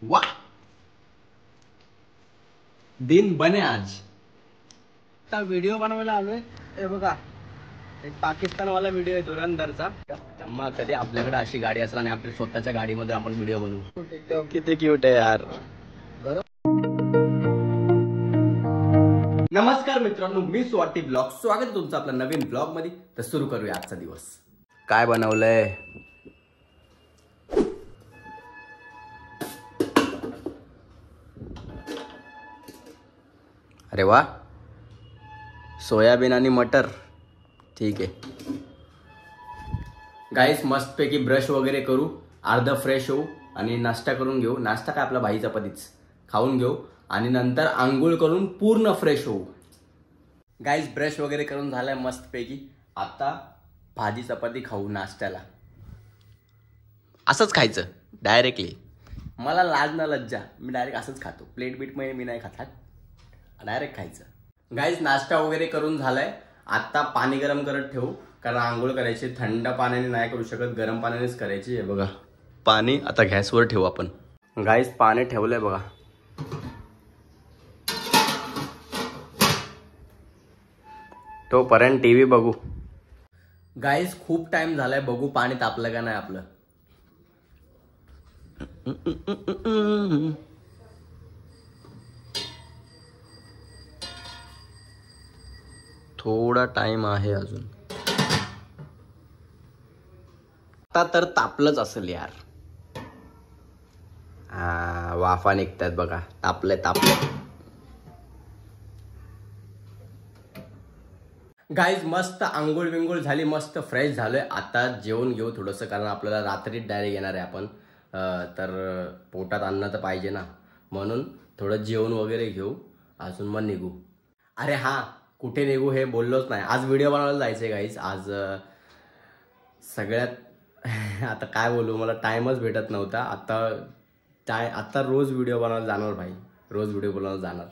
वाह, दिन बने आज. आता व्हिडिओ बनवायला आलोय. हे बघा, एक पाकिस्तानवाला व्हिडिओ आहे धुरंधरचा. मग कधी आपल्याकडे अशी गाडी असणार आणि आपल्या स्वतःच्या गाडीमध्ये आपण व्हिडिओ बनवू. किती क्यूट आहे यार. नमस्कार मित्रांनो, मी स्वाती ब्लॉग. स्वागत आहे तुमचं आपल्या नवीन ब्लॉग मध्ये. तर सुरू करूया आजचा दिवस. काय बनवलंय? अरे वा, सोयाबीन आणि मटर. ठीक आहे गाईस, मस्तपैकी ब्रश वगैरे करू, अर्धा फ्रेश होऊ आणि नाश्ता करून घेऊ. नाश्ता काय आपला भाई चपातीच खाऊन घेऊ आणि नंतर आंघोळ करून पूर्ण फ्रेश होऊ. गाईस, ब्रश वगैरे करून झालाय मस्तपैकी. आता भाजी चपाती खाऊ नाश्त्याला. असंच खायचं डायरेक्टली. मला लाज ना लज्जा, मी डायरेक्ट असंच खातो. प्लेट बीट मध्ये मी नाही खात, डायरेक्ट खायचं. गाईस, नाश्ता वगैरे करून झालाय. आता पाणी गरम करत ठेवू, कारण आंघोळ करायची. थंड पाण्याने नाही करू शकत, गरम पाण्यानेच करायची. हे बघा पाणी आता गॅसवर ठेवू आपण. गाईस, पाणी ठेवलंय बघा. तोपर्यंत टीव्ही बघू. गाईस, खूप टाइम झालाय, बघू पाणी तापलं का नाही आपलं. थोडा टाइम आहे अजून. आता तर तापलंच असेल यार. वाफा निघतात बघा. तापले. गाईज, मस्त आंघोळ विंघोळ झाली, मस्त फ्रेश झालोय. आता जेवण घेऊ थोडंसं, कारण आपल्याला रात्री डायरेक्ट येणार आहे आपण. तर पोटात अन्न तर पाहिजे ना, म्हणून थोडं जेवण वगैरे घेऊ, अजून मग निघू. अरे हा, कुठे निघू हे बोललोच नाही. आज व्हिडिओ बनवायला जायचंय गाईज. आज सगळ्यात आता काय बोलू, मला टाइमच भेटत नव्हता. आता रोज व्हिडिओ बनवायला जाणार भाई, रोज व्हिडिओ बनवायला जाणार.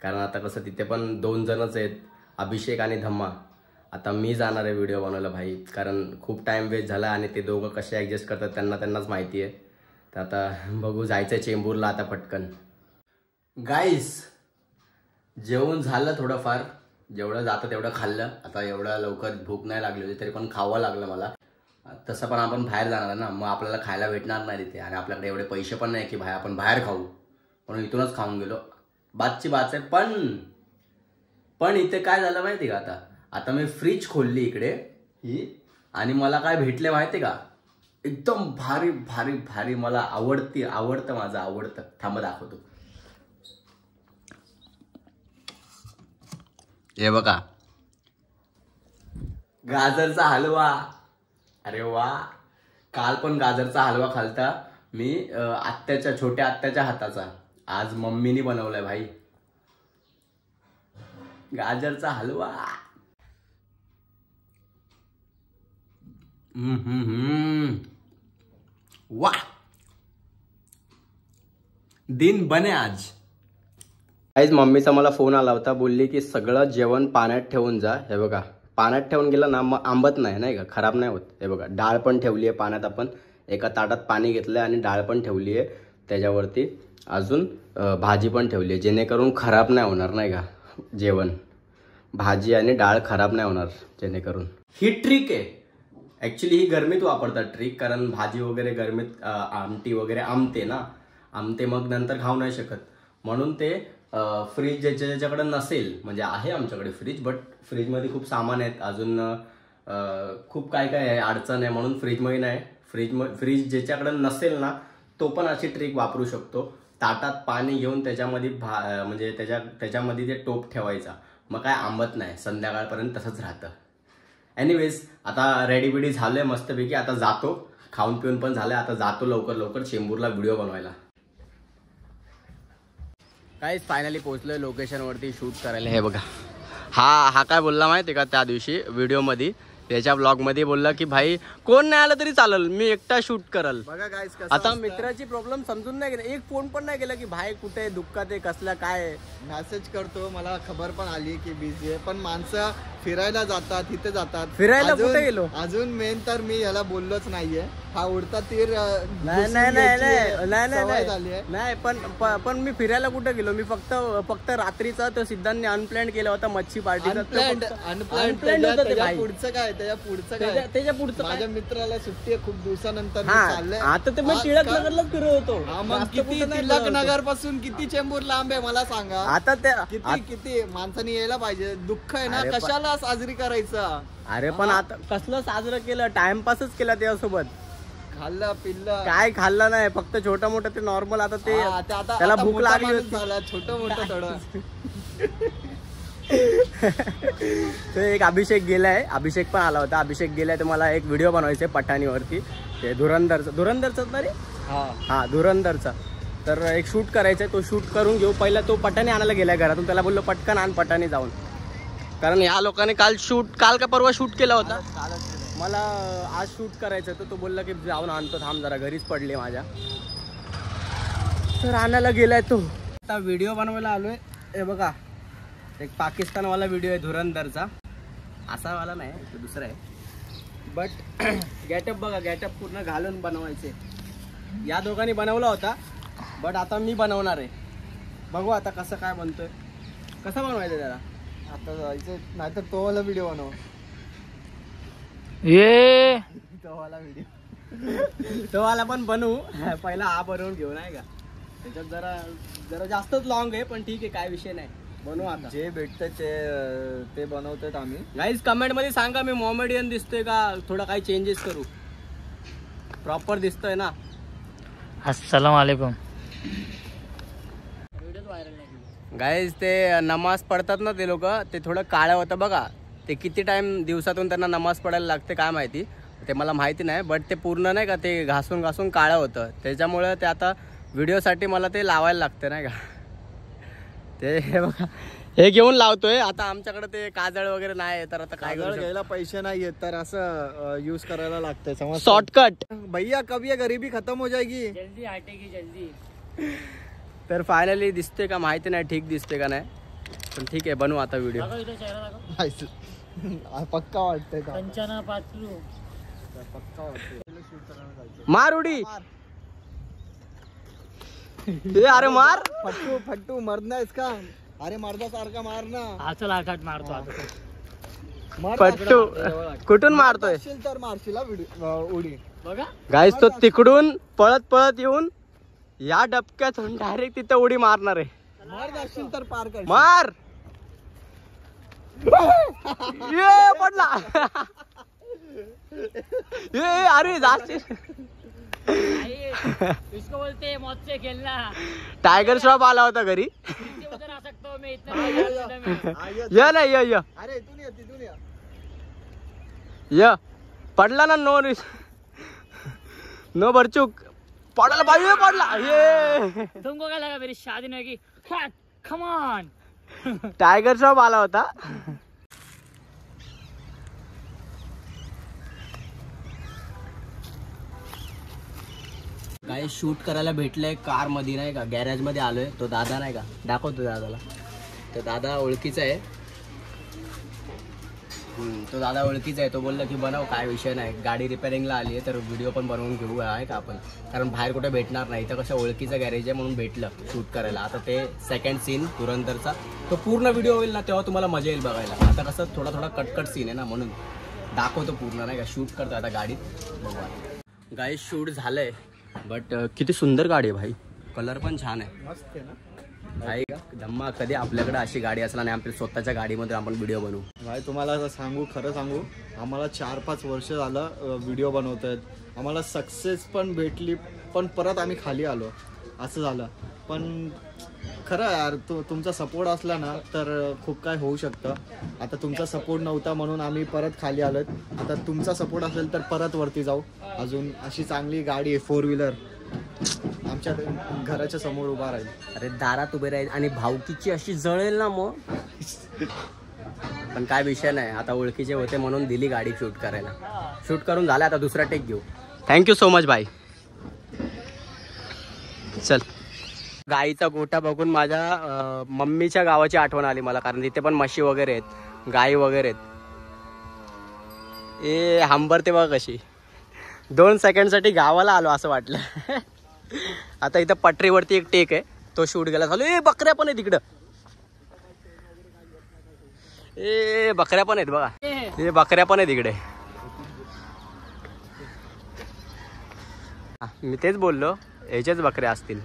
कारण आता कसं तिथे पण 2 जणच आहेत, अभिषेक आणि धम्मा. आता मी जाणार आहे व्हिडिओ बनवायला भाई, कारण खूप टाइम वेस्ट झाला आणि ते दोघं कसे ॲडजस्ट करतात त्यांनाच माहिती आहे. तर आता बघू, जायचं चेंबूरला आता पटकन. गाईस, जेवण झालं थोडंफार, जेवढं जातं तेवढं खाल्लं. आता एवढं लवकर भूक नाही लागली होती, तरी पण खावं लागलं मला. तसं पण आपण बाहेर जाणार आहे ना, मग आपल्याला खायला भेटणार नाही तिथे, आणि आपल्याकडे एवढे पैसे पण नाही की आपण बाहेर खाऊ, म्हणून इथूनच खाऊन गेलो. बातची बात आहे. पण इथे काय झालं माहिती का, आता मी फ्रीज खोलली इकडे ही, आणि मला काय भेटले माहिती का, एकदम भारी भारी भारी. मला आवडतं, माझं आवडतं. थांब दाखवतो. हे बघा, गाजरचा हलवा. अरे वा, काल पण गाजरचा हलवा खालता मी, छोट्या आत्याच्या हाताचा. आज मम्मीने बनवलाय भाई गाजरचा हलवा. वाह, दिन बने आज. गाईज, मम्मीचा मला फोन आला होता, बोलली की सगळं जेवण पाण्यात ठेवून जा. हे बघा, पाण्यात ठेवून गेलं ना मग आंबत नाही का, खराब नाही होत. हे बघा, डाळ पण ठेवली आहे पाण्यात. आपण एका ताटात पाणी घेतलंय आणि डाळ पण ठेवली आहे त्याच्यावरती. अजून भाजी पण ठेवली आहे, जेणेकरून खराब नाही होणार नाही का जेवण. भाजी आणि डाळ खराब नाही होणार जेणेकरून. ही ट्रिक आहे ॲक्च्युली. ही गरमीत वापरतात ट्रिक, कारण भाजी वगैरे गरमीत आमटी वगैरे आमते मग नंतर खाऊ नाही शकत. म्हणून ते फ्रीज ज्याच्याकडे नसेल, म्हणजे आहे आमच्याकडे फ्रीज, बट फ्रीजमध्ये खूप सामान आहेत अजून, खूप काय आहे, अडचण आहे, म्हणून फ्रीजमध्ये नाही. फ्रीज ज्याच्याकडे नसेल ना, तो पण अशी ट्रिक वापरू शकतो. ताटात पाणी घेऊन त्याच्यामध्ये म्हणजे त्याच्यामध्ये ते टोप ठेवायचा, मग काय आंबत नाही, संध्याकाळपर्यंत तसंच राहतं. एनिवेज, आता रेडी बिडी झालंय मस्तपैकी. आता जातो, खाऊन पिऊन पण झालंय. आता जातो लवकर चेंबूरला व्हिडिओ बनवायला. काहीच फायनली पोहोचलोय लोकेशनवरती शूट करायला. हे बघा, हा काय बोलला माहिती का त्या दिवशी व्हिडिओमध्ये, त्याच्या ब्लॉगमध्ये बोलला की भाई कोण नाही आलं तरी चालेल, मी एकटा शूट करल. बघा गाईस, आता मित्राची प्रॉब्लेम समजून नाही गेला, एक फोन पण नाही केला की भाई कुठे दुःखात आहे, कसला काय. मेसेज करतो, मला खबर पण आली की बिझी आहे, पण माणसं फिरायला जातात, तिथे जातात. फिरायला कुठे गेलो अजून मेन तर मी याला बोललोच नाहीये. हा उडता तीर नाही घुसून नाही नाही घ्यायची नाही नाही सवय झाली नाही आहे. नाही पण मी फिरायला कुठं गेलो मी फक्त रात्रीचा तो सिद्धांतने अनप्लॅन केला होता मच्छी पार्टीचा अनप्लॅन्ड पुढचं काय त्याच्या पुढचं काय त्याच्या पुढचं माझ्या मित्राला सुट्टी आहे खूप दिवसानंतर मी हा चाललंय. आता ते मी टिळक नगरलाच फिरत होतो हा, मग जास्त किती कुठं नाही टिळक फिरत होतो. नगर पासून किती चेंबूर लांब आहे मला सांगा. आता ते किती माणसाने यायला पाहिजे. दुःख आहे ना अरे पण- कशाला साजरी करायचं. अरे पण आता कसलं साजरं केलं टाइमपासच केला त्यासोबत खाल्लं पिल्लं काय खाल्लं नाही फक्त छोटं मोठं ते नॉर्मल आता ते हा, ते आता त्याला आता भूक मोठा लागली माणूस होती झाला छोटं मोठं थोडं. ते एक अभिषेक गेलाय अभिषेक पण आला होता अभिषेक गेलाय तर मला एक व्हिडिओ बनवायचा पठाणीवरती ते धुरंधरचा तरी हा धुरंधरचा तर एक शूट करायचा तो शूट करून घेऊ पहिला तो पठाणी आणायला गेलाय घरातून त्याला बोललो पटकन आण पठाणी जाऊन कारण ह्या लोकांनी काल का परवा शूट केला होता मला आज शूट करायचं तर तो बोलला की जाऊन आणतो थांब जरा घरीच पडली माझ्या तर आणायला गेलाय तो आता व्हिडिओ बनवायला आलोय हे बघा एक पाकिस्तानवाला व्हिडिओ आहे धुरंधरचा असा वाला नाही तो दुसरा आहे बट गॅटअप बघा गॅटअप पूर्ण घालून बनवायचे या दोघांनी बनवला होता बट आता मी बनवणार आहे बघू आता कसं काय बनतोय कसा बनवायचं त्याला आता जायचं नाहीतर तो वाला व्हिडिओ बनव ये तो वाला व्हिडिओ तो वाला पण बनवू पहिला हा बनवून घेऊ नाही का त्याच्यात जरा जास्तच लॉंग आहे पण ठीक आहे काय विषय नाही बनवू आता जे भेटतं ते बनवतात आम्ही. गाईज कमेंट मध्ये सांगा मी मॉमेडियन दिसतोय का थोडं काही चेंजेस करू प्रॉपर दिसतोय ना अस्सलाम वालेकुम. गाईज ते नमाज पडतात ना ते लोक ते थोडं काळं होतं बघा ते किती टाइम दिवसातून त्यांना नमाज पडायला लागते काय माहिती ते मला माहिती नाही बट ते पूर्ण नाही का ते घासून काळं होतं त्याच्यामुळे ते आता व्हिडिओसाठी मला ते लावायला लागतं नाही का ते हे बघा हे घेऊन लावतोय आता आमच्याकडे ते काजळ वगैरे नाही तर आता काय काजळ घ्यायला पैसे नाही आहेत तर असं यूज करायला लागतंय समज. शॉर्टकट भैया कभी ये गरीबी खत्म हो जाएगी. जल्दी हटेगी जल्दी. तर फायनली दिसते का माहिती नाही ठीक दिसते का नाही पण ठीक आहे बनवू आता व्हिडिओ दाखव इथं चेहरा दाखव. पक्का वाटतंय का पंचाना पाचलू. पक्का वाटतंय. मार उडी ए, अरे मार फट्टू मरणायस का. अरे मर्दासारखा मार ना. हा चल आकाट मारतो आता. मार पट्टू कुठून मारतोय असेल तर मारशील हा उडी. बघा गाईस तो तिकडून पळत येऊन या डबक्यातून डायरेक्ट तिथं उडी मारणार आहे मार असेल तर पार कर. मार ये पडला ये अरे जास्त इसको बोलते हैं मौत से खेलना. टायगर श्रॉफ आला होता घरी नीचे उतर आ सकता हूं मैं इतना. ये ना ये अरे तिथून या. ये पडला ना नो भरचूक पडला पाहिजे पडला ये तुमको क्या लगा मेरी शादी नहीं होगी. Come on. टायगर श्रॉफ आला होता काय शूट करायला भेटलंय कार मध्ये नाही का गॅरेज मध्ये आलोय तो दादा नाही का दाखवतो दादाला तो दादा ओळखीचा आहे तो दादा ओळखीचा आहे तो बोलला की बनव काय विषय नाही गाडी रिपेअरिंगला आली आहे तर व्हिडिओ पण बनवून घेऊ आहे का आपण कारण बाहेर कुठे भेटणार नाही तर कसं ओळखीचं गॅरेज आहे म्हणून भेटलं शूट करायला आता ते सेकंड सीन धुरंधरचा तो पूर्ण व्हिडिओ होईल ना तेव्हा तुम्हाला मजा येईल बघायला आता कसं थोडा कटकट सीन आहे ना म्हणून दाखवतो पूर्ण नाही का शूट करतो आता गाडीत बघा गाडी शूट झालंय बट किती सुंदर गाडी आहे भाई कलर पण छान आहे मस्त आहे ना भाई धम्मा कधी आपल्याकडे अशी गाडी असला नाही आपल्या स्वतःच्या गाडीमध्ये आपण व्हिडिओ बनवू भाई तुम्हाला खरं सांगू आम्हाला 4-5 वर्ष झालं व्हिडिओ बनवत आहेत आम्हाला सक्सेस पण भेटली पण परत आम्ही खाली आलो असं झालं पण खरं यार तुमचा सपोर्ट असला ना तर खूप काय होऊ शकतं आता तुमचा सपोर्ट नव्हता म्हणून आम्ही परत खाली आलोत आता तुमचा सपोर्ट असेल तर परत वरती जाऊ अजून अशी चांगली गाडी आहे 4 व्हीलर आमच्या घराच्या समोर उभा राहील अरे दारात उभे राहील आणि भावकीची अशी जळेल ना मग पण काय विषय नाही आता ओळखीचे होते म्हणून दिली गाडी शूट करायला शूट करून झालं आता दुसरा टेक घेऊ थँक्यू सो मच भाई चल गाईचा गोठा बघून माझ्या मम्मीच्या गावाची आठवण आली मला कारण तिथे पण म्हशी वगैरे आहेत गाई वगैरे आहेत ए हंबरते बघ कशी 2 सेकंडसाठी गावाला आलो असं वाटलं. आता इथं पटरीवरती एक टेक आहे, तो शूट गेला झालो. ए बकऱ्या पण आहे तिकडं, ए बकऱ्या पण आहेत बघा, ए बकऱ्या पण आहे तिकडे. मी तेच बोललो, याच्याच बकऱ्या असतील.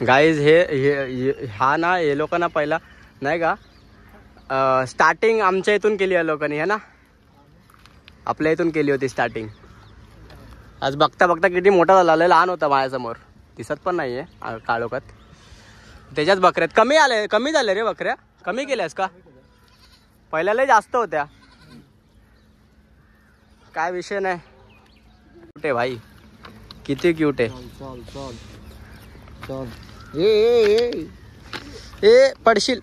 गाईज हे हा ना, हे लोकांना पहिला नाही का स्टार्टिंग आमच्या इथून केली आहे लोकांनी, है ना, आपल्या इथून केली होती स्टार्टिंग. आज बघता बघता किती मोठा झाला, लहान होता माझ्यासमोर, दिसत पण नाहीये काळोखात. त्याच्याच बकऱ्यात कमी झाले रे बकऱ्या, कमी केल्यास का? पहिल्याला जास्त होत्या, काय विषय नाही. क्यूट आहे भाई, किती क्यूट आहे. चल चल चल, ए पडशील.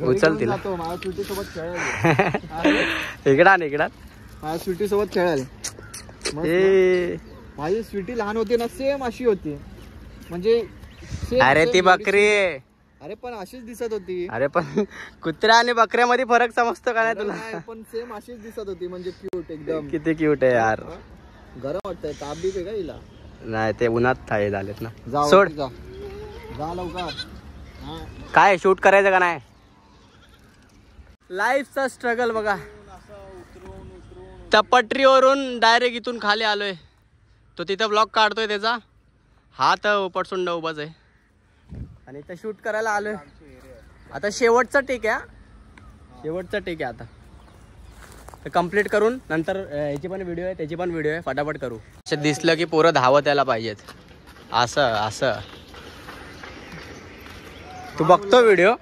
उचल तिला. माझ्या स्वीटी सोबत खेळायला. इकडा माझ्या स्वीटी सोबत खेळायला. माझी स्वीटी लहान होती ना, सेम अशी होती, म्हणजे अरे ती बकरी आहे. अरे पण अशीच दिसत होती. अरे पण कुत्र्या आणि बकऱ्यामध्ये फरक समजतो का नाही तुला? पण सेम अशीच दिसत होती, म्हणजे क्यूट एकदम. किती क्यूट आहे यार. गरम वाटतंय, ताप बी का हिला? नाही ते उन्हात थाळे झालेत ना. सोड जा लवकर. काय शूट करायचं का नाही? लाईफचा स्ट्रगल बघा. त्या पटरीवरून डायरेक्ट इथून खाली आलोय, तो तिथं ब्लॉग काढतोय त्याचा, हा तर उपटसुंड उभाच आहे, आणि इथं शूट करायला आलोय. आता शेवटचा टेक आहे, शेवटचा टेक आहे. आता तर कम्प्लीट करून नंतर याची पण व्हिडिओ आहे, त्याची पण व्हिडिओ आहे, फटाफट करू. असं दिसलं की पोरं धावत यायला पाहिजेत. असं तू बघतो व्हिडिओ,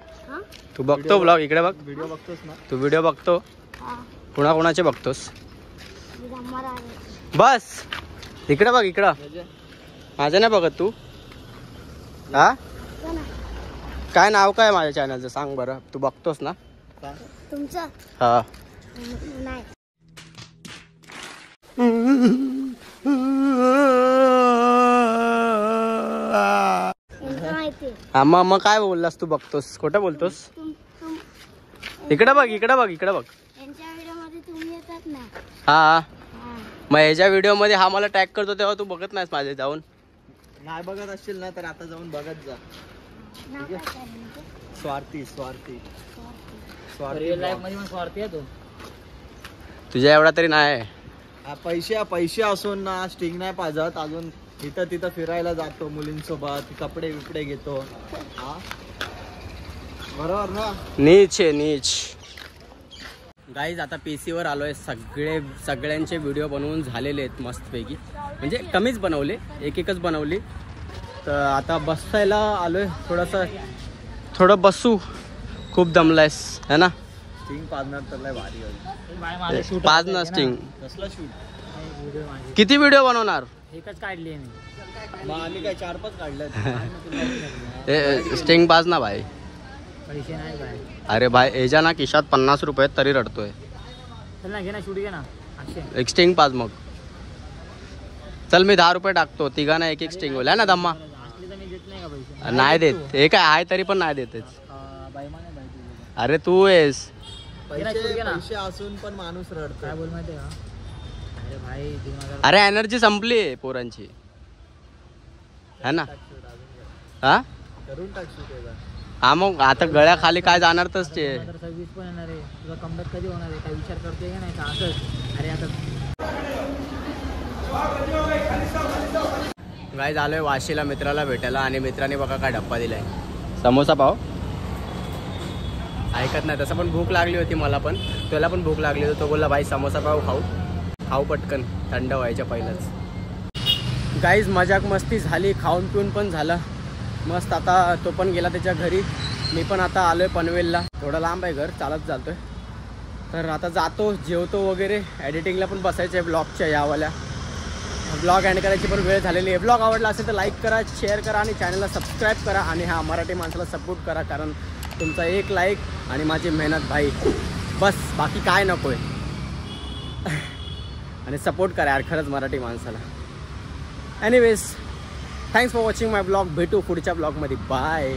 तू बघतो ब्लॉग, इकडे बघ. व्हिडिओ बघतोस ना तू? व्हिडिओ बघतो. कोणाचे बघतोस? बस इकडे बघ, इकडं. माझं नाही बघत तू? हा, काय नाव काय माझ्या चॅनलचं सांग बरं. तू बघतोस ना तुमचं? हा. नाही. हा मग काय बोललास? तू बघतोस, खोटं बोलतोस. इकडे बघ. यांच्या व्हिडिओमध्ये तुम्ही येतात ना. हा, मग ह्याच्या व्हिडिओ मध्ये हा मला टॅग करतो तेव्हा तू बघत नाहीस माझे जाऊन? नाही बघत असशील ना, तर आता जाऊन बघत जा. स्वार्थी रिअल लाईफ मध्ये पण स्वार्थी आहे तो. तुझ्या एवढा तरी नाही. पैसे असून ना स्टिंग नाही पाजत. अजून इथं तिथं फिरायला जातो मुलींसोबत, कपडे बिपडे घेतो. हा बरोबर ना. नीच गाईज. आता PC वर आलोय. सगळ्यांचे व्हिडिओ बनवून झालेले आहेत मस्तपैकी, म्हणजे कमीच बनवले, एकच बनवली. तर आता बसायला आलोय, थोडं बसू. खूप दमलायस है ना? स्टिंग पाजणार तर लय भारी होईल. पाच ना स्टिंग. कसला शूट? किती व्हिडिओ बनवणार? एकच काढली मी. मग आम्ही काय 4-5 काढल्यात. स्टिंग पाच ना भाई. पैसे नाही काय. अरे भाई याच्या ना खिशात 50 रुपये तरी रडतोय. चल ना, घे ना, शूट घे ना. एक स्टिंग पाच मग. चल मी 10 रुपये टाकतो, तिघांना एक स्टिंग होईल, है ना दम्मा? असली तर मी देत नाही का पैसे? नाही देत. हे काय आहे तरी पण नाही देतेच. बाईमान आहे बाई तुझी. अरे तू आहेस. पैसे असून पण माणूस रडतो. काय बोल माहिती का? अरे भाई 2000. अरे एनर्जी संपली आहे पोरांची, है ना? हा करून टाकशील त्याला. हा मग आता गळ्या खाली काय जाणार तर ते. 2026 पण येणार आहे. तुझा कमबॅक कधी होणार आहे? काय विचार करतोय का नाही? का असंच? अरे आता गाईज आलोय वाशीला मित्राला भेटायला, आणि मित्राने बघा काय डब्बा दिलाय, समोसा पाव. ऐकत नाही तसं, पण भूक लागली होती मला पण, त्याला पण भूक लागली होती. तो बोलला भाई समोसा पाव खाऊ पटकन, थंड व्हायच्या पहिलंच. गाईज मजाक मस्ती झाली, खाऊन पिऊन पण झालं मस्त. आता तो पण गेला त्याच्या घरी, मी पण आता आलोय पनवेलला. थोडं लांब आहे घर, चालत चालतोय. तर आता जातो, जेवतो वगैरे. एडिटिंगला पण बसायचं आहे ब्लॉगच्या यावाल्या. ब्लॉग एंड करायची पण वेळ झालेली आहे. ब्लॉग आवडला असेल तर लाईक करा, शेअर करा आणि चॅनलला सबस्क्राईब करा. आणि हा मराठी माणसाला सपोर्ट करा, कारण तुमचा एक लाईक आणि माझी मेहनत भाई, बस बाकी काय नको आहे. आणि सपोर्ट करा यार खरंच मराठी माणसाला. Anyways thanks for watching my blog. भेटू पुढच्या ब्लॉगमध्ये. बाय.